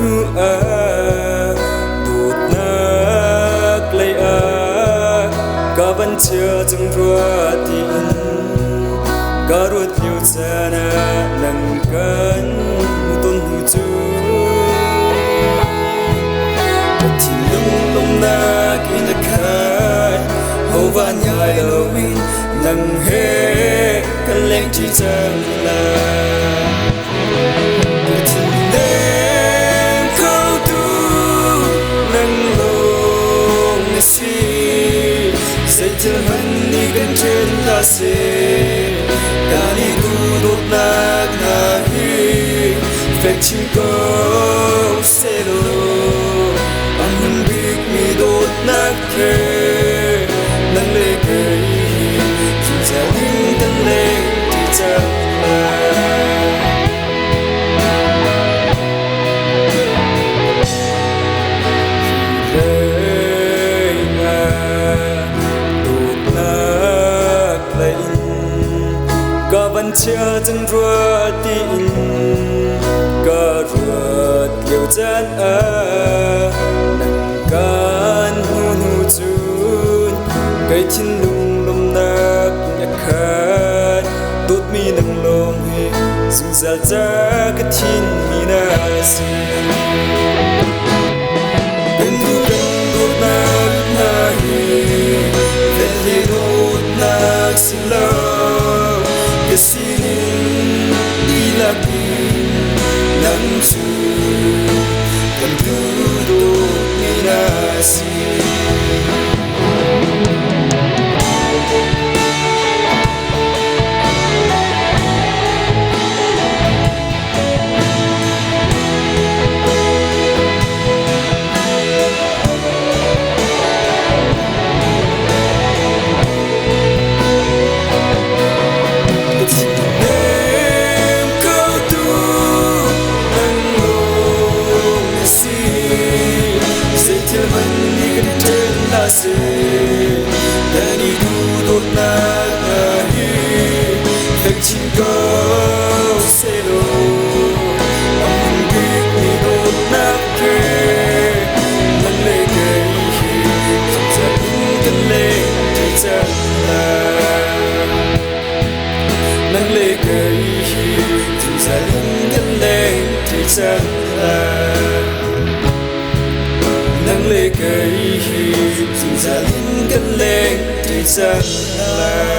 nu a tụt nắc lấy a cả vẫn chưa từng rua tin cả ruột liu cha na nang kan tôn hu chu chỉ lung lung na kia khai hô van nhai lâu in nang he kan leng chi chang la Hãy subscribe cho kênh Ghiền Mì Gõ để không vẫn chưa từng rua tin cả ruột liều chân a nang kan hu chun cây chín lung lum nak nhạc khát tốt mi nang long hi sung sa cha cái chín mi na si bên du nak na hi về li nốt nak si lo sinin ilakin nang su kan tudo minasi Dari duduk nagahi Fekcin kau selo Amun bik ni duduk nake Melegahi Jamin keleng di jalan Melegahi Jamin keleng di jalan nang lê cây hi dừng ra linh cân lên thì chẳng là